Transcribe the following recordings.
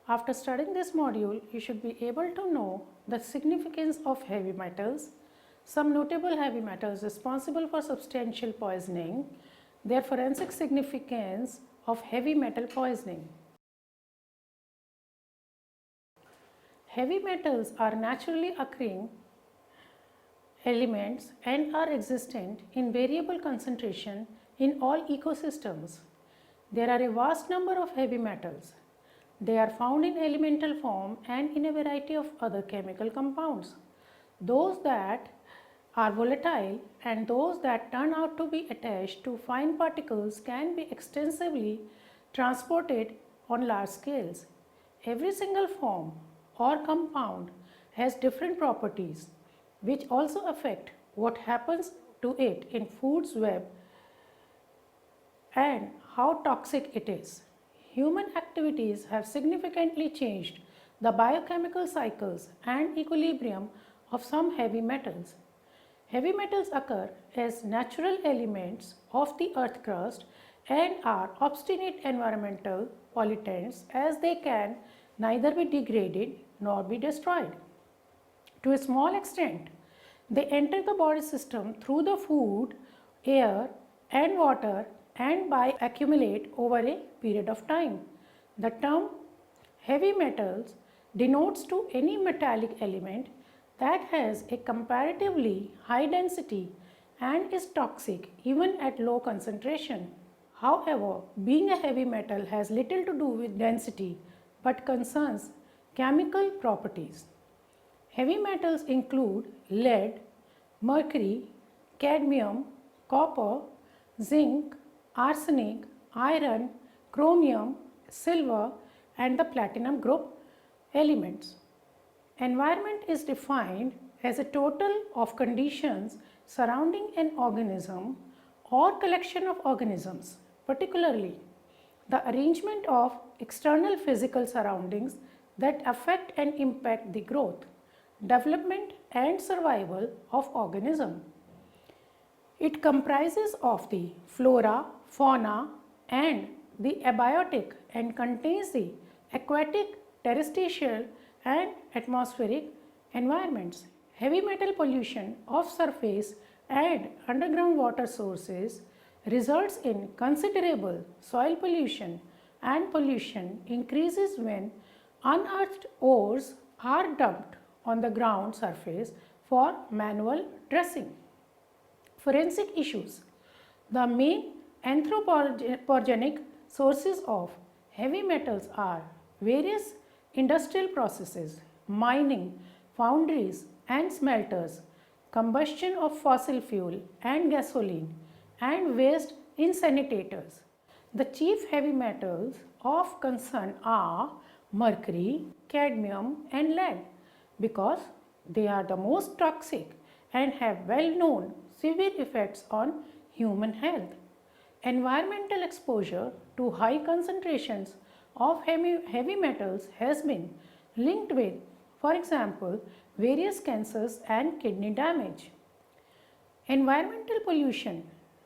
After studying this module, you should be able to know the significance of heavy metals, some notable heavy metals responsible for substantial poisoning, their forensic significance of heavy metal poisoning. Heavy metals are naturally occurring elements and are existent in variable concentration in all ecosystems. There are a vast number of heavy metals. They are found in elemental form and in a variety of other chemical compounds. Those that are volatile and those that turn out to be attached to fine particles can be extensively transported on large scales. Every single form or compound has different properties which also affect what happens to it in food's web and how toxic it is. Human activities have significantly changed the biochemical cycles and equilibrium of some heavy metals. Heavy metals occur as natural elements of the earth crust and are obstinate environmental pollutants as they can neither be degraded nor be destroyed. To a small extent, they enter the body system through the food, air and water and accumulate over a period of time. The term heavy metals denotes to any metallic element that has a comparatively high density and is toxic even at low concentration. However, being a heavy metal has little to do with density but concerns chemical properties. Heavy metals include lead, mercury, cadmium, copper, zinc, arsenic, iron, chromium, silver and the platinum group elements. Environment is defined as a total of conditions surrounding an organism or collection of organisms, particularly the arrangement of external physical surroundings that affect and impact the growth, development and survival of organism. It comprises of the flora, fauna and the abiotic and contains the aquatic, terrestrial and atmospheric environments. Heavy metal pollution of surface and underground water sources results in considerable soil pollution, and pollution increases when unearthed ores are dumped on the ground surface for manual dressing. Forensic issues. The main anthropogenic sources of heavy metals are various industrial processes, mining, foundries and smelters, combustion of fossil fuel and gasoline, and waste incinerators. The chief heavy metals of concern are mercury, cadmium and lead because they are the most toxic and have well-known severe effects on human health. Environmental exposure to high concentrations of heavy metals has been linked with, for example, various cancers and kidney damage. Environmental pollution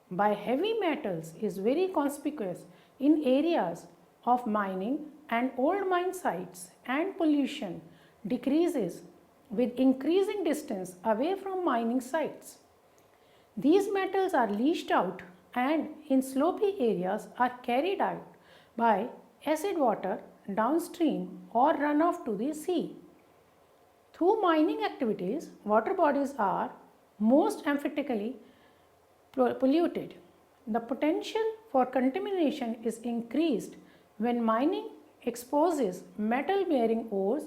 by heavy metals is very conspicuous in areas of mining and old mine sites, and pollution decreases with increasing distance away from mining sites. These metals are leached out and in slopy areas are carried out by acid water downstream or runoff to the sea. Through mining activities, water bodies are most emphatically polluted. The potential for contamination is increased when mining exposes metal bearing ores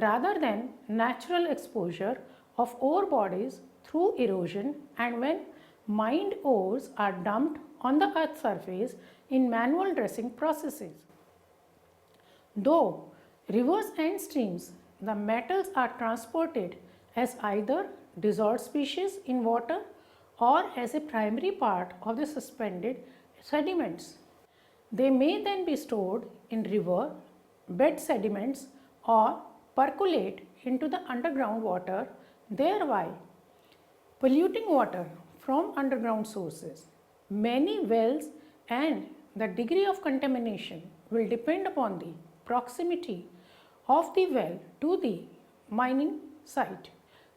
rather than natural exposure of ore bodies through erosion, and when mined ores are dumped on the earth's surface in manual dressing processes. Though rivers and streams, the metals are transported as either dissolved species in water or as a primary part of the suspended sediments. They may then be stored in river bed sediments or percolate into the underground water, thereby polluting water from underground sources. Many wells and the degree of contamination will depend upon the proximity of the well to the mining site.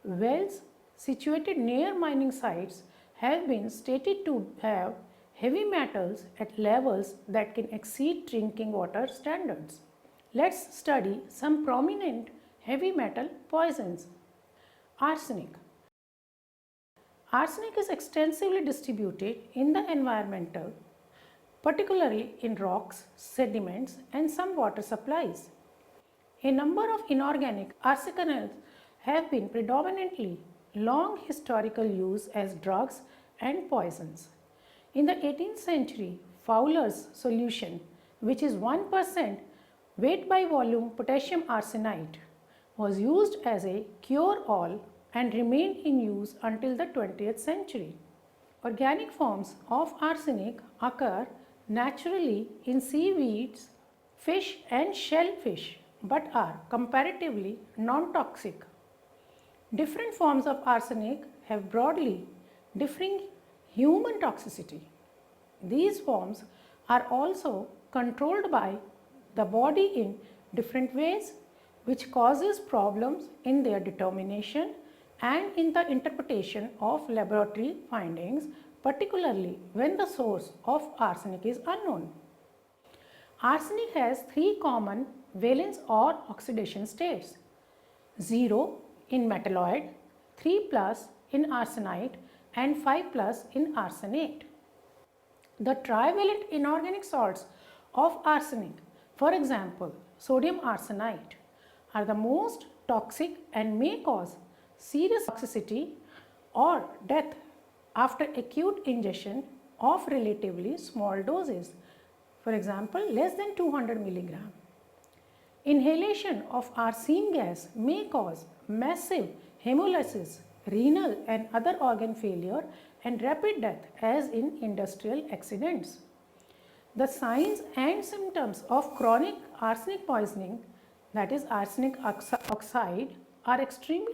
Wells situated near mining sites have been stated to have heavy metals at levels that can exceed drinking water standards. Let's study some prominent heavy metal poisons. Arsenic. Arsenic is extensively distributed in the environment, particularly in rocks, sediments, and some water supplies. A number of inorganic arsenics have been predominantly long historical use as drugs and poisons. In the 18th century, Fowler's solution, which is 1% weight by volume potassium arsenite, was used as a cure-all and remained in use until the 20th century. Organic forms of arsenic occur naturally in seaweeds, fish and shellfish, but are comparatively non-toxic. Different forms of arsenic have broadly differing human toxicity. These forms are also controlled by the body in different ways, which causes problems in their determination and in the interpretation of laboratory findings, particularly when the source of arsenic is unknown. Arsenic has three common valence or oxidation states: 0 in metalloid, 3 plus in arsenite, and 5 plus in arsenate. The trivalent inorganic salts of arsenic, for example, sodium arsenite, are the most toxic and may cause serious toxicity or death after acute ingestion of relatively small doses, for example, less than 200 mg. Inhalation of arsine gas may cause massive hemolysis, renal and other organ failure, and rapid death as in industrial accidents. The signs and symptoms of chronic arsenic poisoning, that is arsenic oxide, are extremely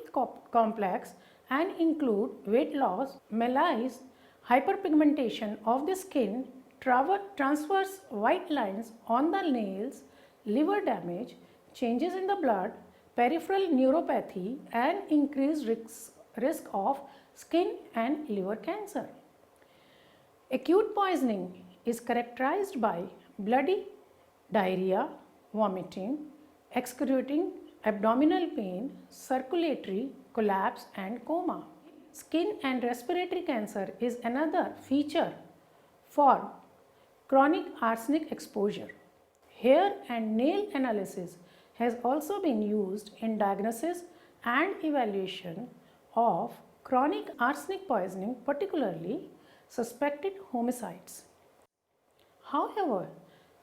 complex and include weight loss, malaise, hyperpigmentation of the skin, transverse white lines on the nails, liver damage, changes in the blood, peripheral neuropathy, and increased risk of skin and liver cancer. Acute poisoning is characterized by bloody diarrhea, vomiting, excruciating abdominal pain, circulatory collapse, and coma. Skin and respiratory cancer is another feature for chronic arsenic exposure. Hair and nail analysis has also been used in diagnosis and evaluation of chronic arsenic poisoning, particularly suspected homicides. However,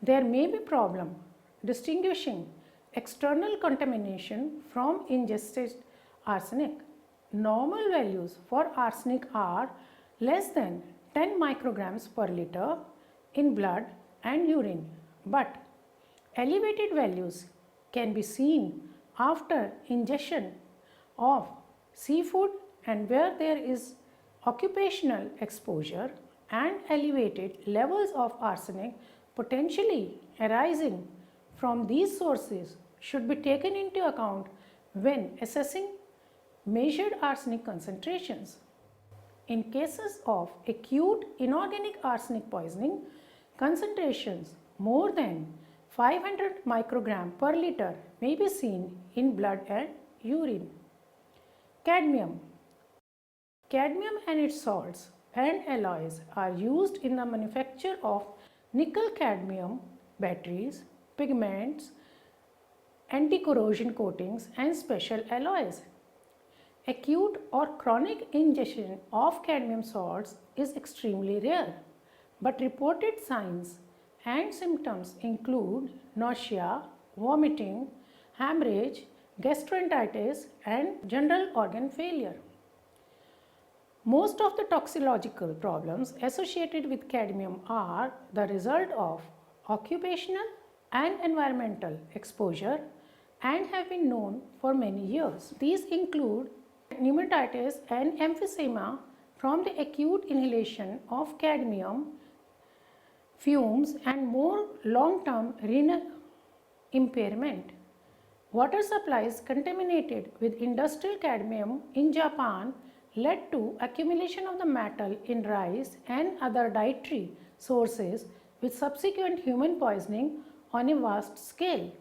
there may be problem distinguishing external contamination from ingested arsenic. Normal values for arsenic are less than 10 micrograms per liter in blood and urine, but elevated values can be seen after ingestion of seafood and where there is occupational exposure, and elevated levels of arsenic potentially arising from these sources should be taken into account when assessing measured arsenic concentrations. In cases of acute inorganic arsenic poisoning, concentrations more than 500 microgram per liter may be seen in blood and urine. Cadmium. Cadmium and its salts and alloys are used in the manufacture of nickel-cadmium batteries, pigments, anti-corrosion coatings, and special alloys. Acute or chronic ingestion of cadmium salts is extremely rare, but reported signs and symptoms include nausea, vomiting, hemorrhage, gastroenteritis, and general organ failure. Most of the toxicological problems associated with cadmium are the result of occupational and environmental exposure and have been known for many years. These include pneumonitis and emphysema from the acute inhalation of cadmium fumes and more long-term renal impairment. Water supplies contaminated with industrial cadmium in Japan led to accumulation of the metal in rice and other dietary sources with subsequent human poisoning on a vast scale.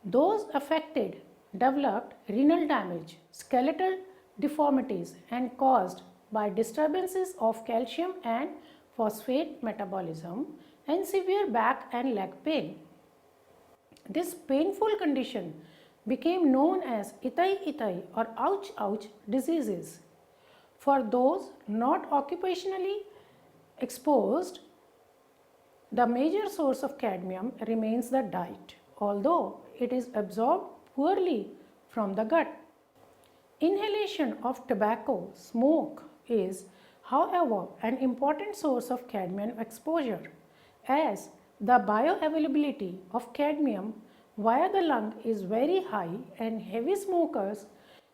Those affected developed renal damage, skeletal deformities and caused by disturbances of calcium and phosphate metabolism and severe back and leg pain. This painful condition became known as itai-itai or ouch-ouch diseases. For those not occupationally exposed, the major source of cadmium remains the diet, although it is absorbed poorly from the gut. Inhalation of tobacco smoke is, however, an important source of cadmium exposure, as the bioavailability of cadmium via the lung is very high and heavy smokers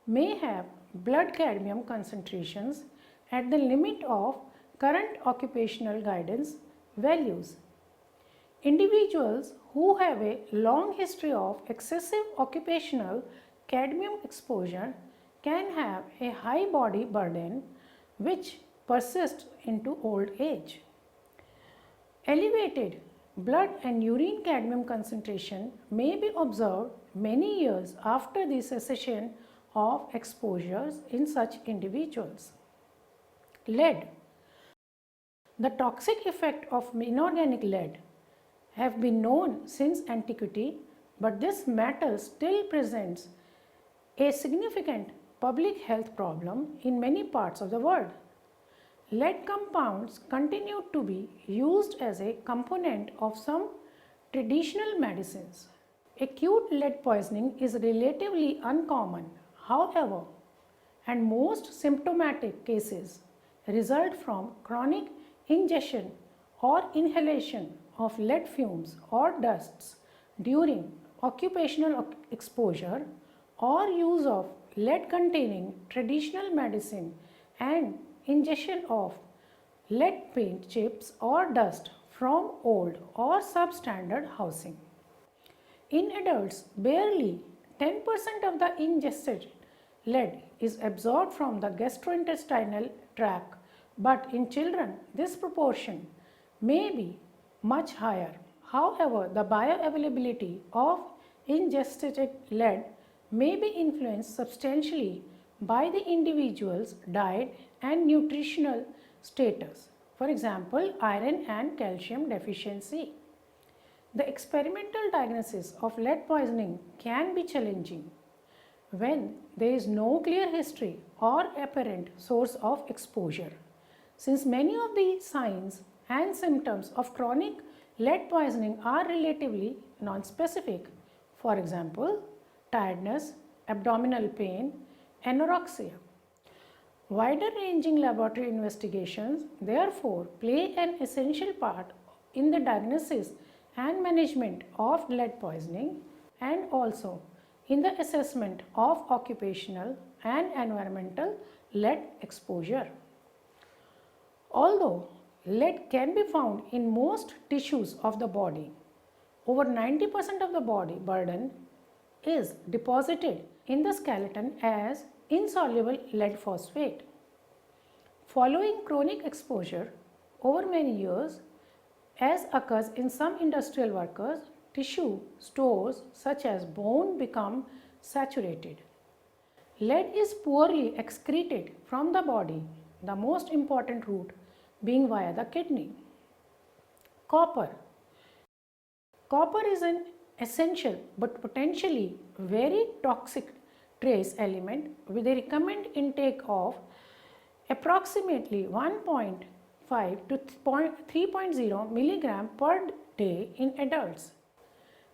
may have blood cadmium concentrations at the limit of current occupational guidance values. Individuals who have a long history of excessive occupational cadmium exposure can have a high body burden which persists into old age. Elevated blood and urine cadmium concentration may be observed many years after the cessation of exposures in such individuals. Lead. The toxic effect of inorganic lead have been known since antiquity, but this metal still presents a significant public health problem in many parts of the world. Lead compounds continue to be used as a component of some traditional medicines. Acute lead poisoning is relatively uncommon, however, and most symptomatic cases result from chronic ingestion or inhalation of lead fumes or dusts during occupational exposure or use of lead containing traditional medicine and ingestion of lead paint chips or dust from old or substandard housing. In adults, barely 10% of the ingested lead is absorbed from the gastrointestinal tract, but in children this proportion may be much higher. However, the bioavailability of ingested lead may be influenced substantially by the individual's diet and nutritional status, for example, iron and calcium deficiency. The experimental diagnosis of lead poisoning can be challenging when there is no clear history or apparent source of exposure, since many of the signs and symptoms of chronic lead poisoning are relatively non-specific. For example, tiredness, abdominal pain, anorexia. Wider ranging laboratory investigations therefore play an essential part in the diagnosis and management of lead poisoning and also in the assessment of occupational and environmental lead exposure. Although lead can be found in most tissues of the body, over 90% of the body burden is deposited in the skeleton as insoluble lead phosphate. Following chronic exposure over many years, as occurs in some industrial workers, tissue stores such as bone become saturated. Lead is poorly excreted from the body, the most important route being via the kidney. Copper. Copper is an essential but potentially very toxic trace element with a recommended intake of approximately 1.5 to 3.0 milligram per day in adults.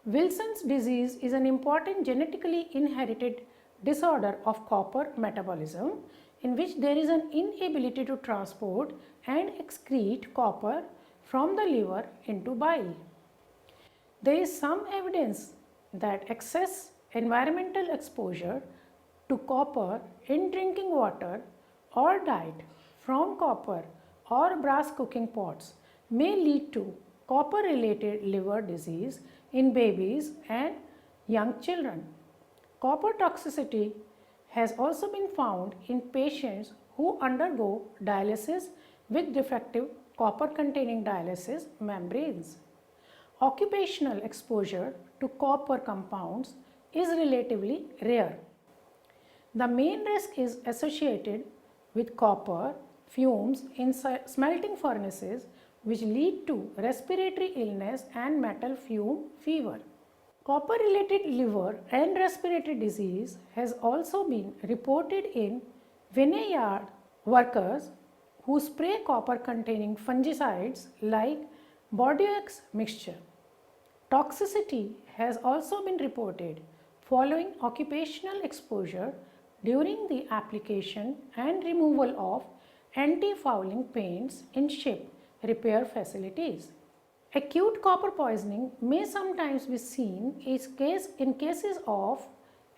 Wilson's disease is an important genetically inherited disorder of copper metabolism in which there is an inability to transport and excrete copper from the liver into bile. There is some evidence that excess environmental exposure to copper in drinking water or diet from copper or brass cooking pots may lead to copper-related liver disease in babies and young children. Copper toxicity has also been found in patients who undergo dialysis with defective copper-containing dialysis membranes. Occupational exposure to copper compounds is relatively rare. The main risk is associated with copper fumes in smelting furnaces, which lead to respiratory illness and metal fume fever. Copper-related liver and respiratory disease has also been reported in vineyard workers who spray copper-containing fungicides like Bordeaux mixture. Toxicity has also been reported following occupational exposure during the application and removal of anti-fouling paints in ship repair facilities. Acute copper poisoning may sometimes be seen in cases of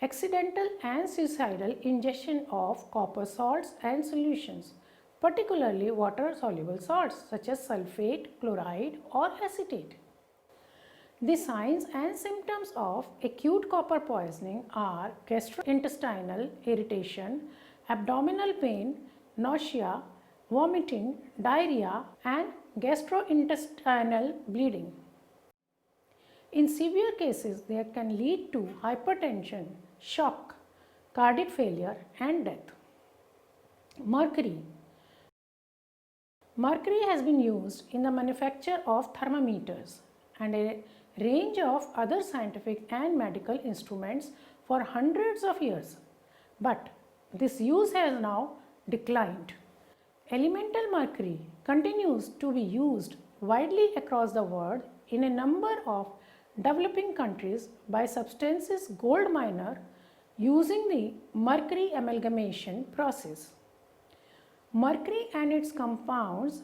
accidental and suicidal ingestion of copper salts and solutions, particularly water-soluble salts such as sulfate, chloride or acetate. The signs and symptoms of acute copper poisoning are gastrointestinal irritation, abdominal pain, nausea, vomiting, diarrhea and gastrointestinal bleeding. In severe cases, they can lead to hypertension, shock, cardiac failure and death. Mercury. Mercury has been used in the manufacture of thermometers and a range of other scientific and medical instruments for hundreds of years, but this use has now declined. Elemental mercury continues to be used widely across the world in a number of developing countries by substances gold miner using the mercury amalgamation process. Mercury and its compounds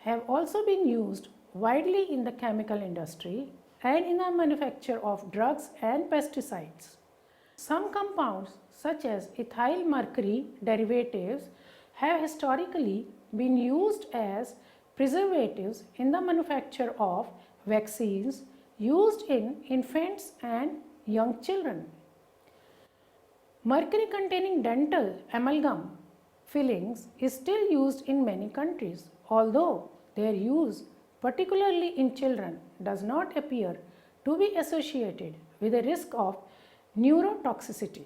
have also been used widely in the chemical industry and in the manufacture of drugs and pesticides. Some compounds such as ethyl mercury derivatives have historically been used as preservatives in the manufacture of vaccines used in infants and young children. Mercury containing dental amalgam fillings is still used in many countries, although their use, particularly in children, does not appear to be associated with a risk of neurotoxicity.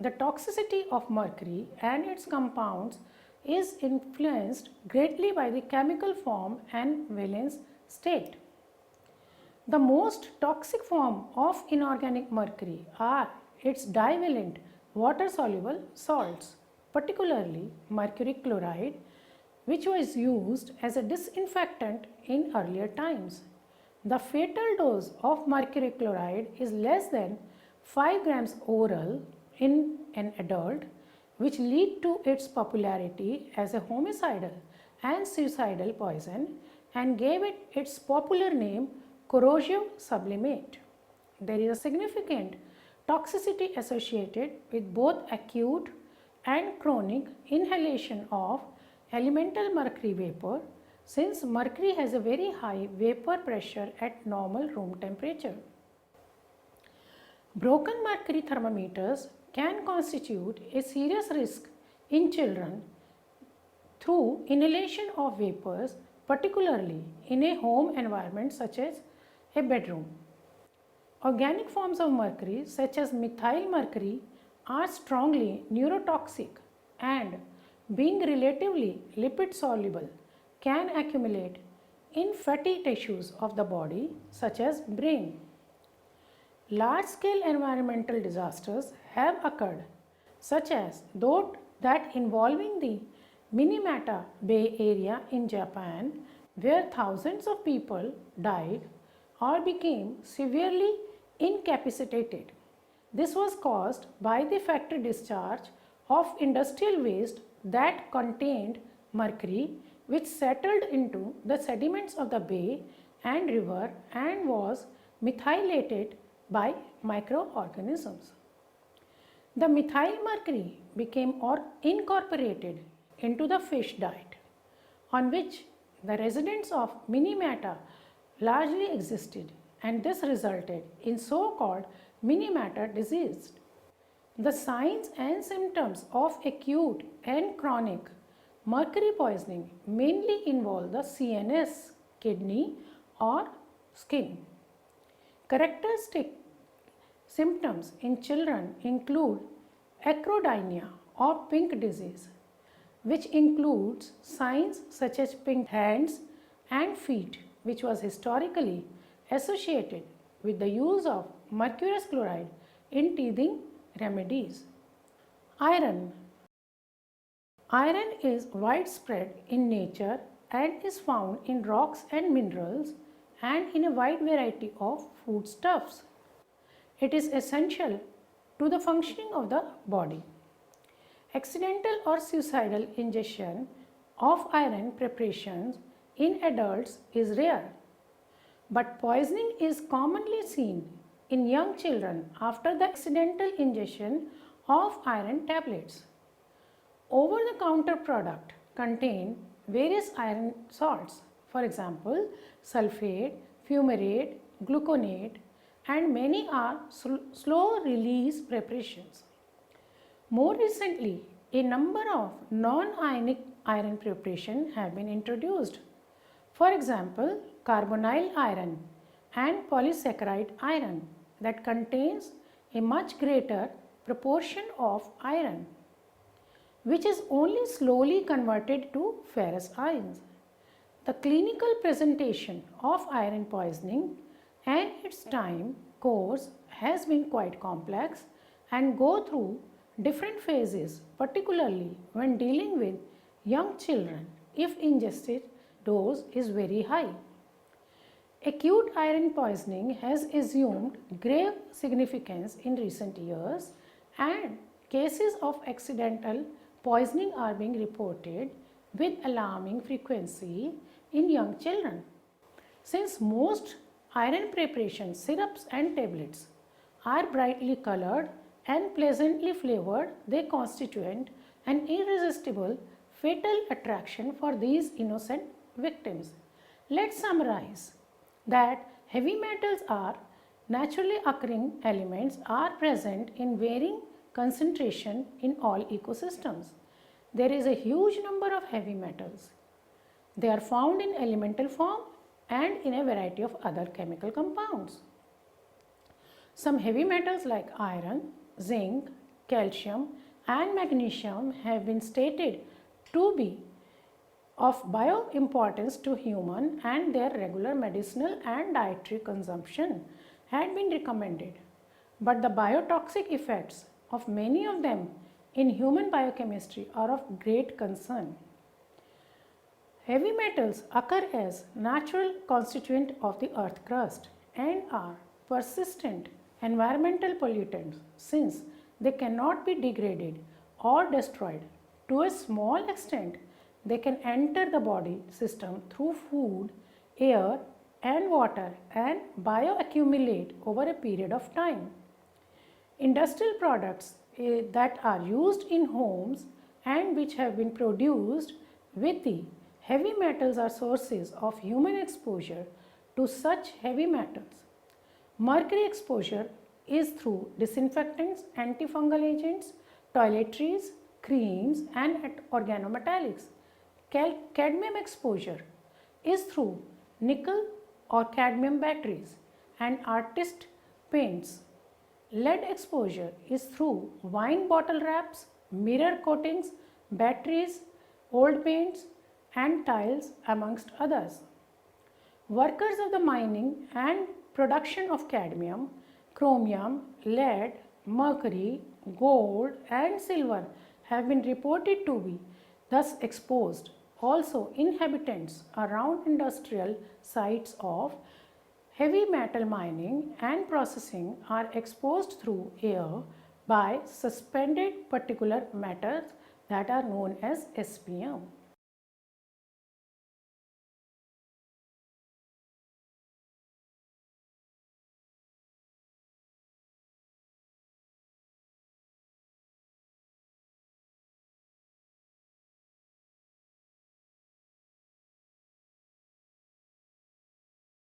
The toxicity of mercury and its compounds is influenced greatly by the chemical form and valence state. The most toxic form of inorganic mercury are its divalent water-soluble salts, particularly mercury chloride, which was used as a disinfectant in earlier times. The fatal dose of mercury chloride is less than 5 grams oral in an adult, which lead to its popularity as a homicidal and suicidal poison and gave it its popular name corrosive sublimate. There is a significant toxicity associated with both acute and chronic inhalation of elemental mercury vapor, since mercury has a very high vapor pressure at normal room temperature. Broken mercury thermometers can constitute a serious risk in children through inhalation of vapors, particularly in a home environment such as a bedroom. Organic forms of mercury such as methyl mercury are strongly neurotoxic and, being relatively lipid soluble, can accumulate in fatty tissues of the body such as brain. Large-scale environmental disasters have occurred, such as those that involving the Minamata Bay area in Japan, where thousands of people died or became severely incapacitated. This was caused by the factory discharge of industrial waste that contained mercury, which settled into the sediments of the bay and river and was methylated by microorganisms. The methyl mercury became incorporated into the fish diet, on which the residents of Minamata largely existed, and this resulted in so-called Minamata disease. The signs and symptoms of acute and chronic mercury poisoning mainly involve the CNS, kidney, or skin. Characteristic symptoms in children include acrodynia or pink disease, which includes signs such as pink hands and feet, which was historically associated with the use of mercurous chloride in teething remedies. Iron. Iron is widespread in nature and is found in rocks and minerals and in a wide variety of foodstuffs. It is essential to the functioning of the body. Accidental or suicidal ingestion of iron preparations in adults is rare, but poisoning is commonly seen in young children after the accidental ingestion of iron tablets. Over-the-counter products contain various iron salts, for example, sulfate, fumarate, gluconate, and many are slow-release preparations. More recently, a number of non-ionic iron preparations have been introduced. For example, carbonyl iron and polysaccharide iron that contains a much greater proportion of iron, which is only slowly converted to ferrous ions. The clinical presentation of iron poisoning and its time course has been quite complex and go through different phases, particularly when dealing with young children if ingested dose is very high. Acute iron poisoning has assumed grave significance in recent years and cases of accidental poisoning are being reported with alarming frequency in young children. Since most iron preparations, syrups and tablets are brightly colored and pleasantly flavored, they constitute an irresistible fatal attraction for these innocent victims. Let's summarize that heavy metals are naturally occurring elements are present in varying concentration in all ecosystems. There is a huge number of heavy metals. They are found in elemental form and in a variety of other chemical compounds. Some heavy metals like iron, zinc, calcium and magnesium have been stated to be of bio-importance to human and their regular medicinal and dietary consumption had been recommended. But the biotoxic effects of many of them in human biochemistry are of great concern. Heavy metals occur as natural constituent of the earth crust and are persistent environmental pollutants since they cannot be degraded or destroyed. To a small extent, they can enter the body system through food, air and water and bioaccumulate over a period of time. Industrial products that are used in homes and which have been produced with the heavy metals are sources of human exposure to such heavy metals. Mercury exposure is through disinfectants, antifungal agents, toiletries, creams and organometallics. Cadmium exposure is through nickel or cadmium batteries and artist paints. Lead exposure is through wine bottle wraps, mirror coatings, batteries, old paints and tiles amongst others. Workers of the mining and production of cadmium, chromium, lead, mercury, gold and silver have been reported to be thus exposed. Also, inhabitants around industrial sites of heavy metal mining and processing are exposed through air by suspended particulate matters that are known as SPM.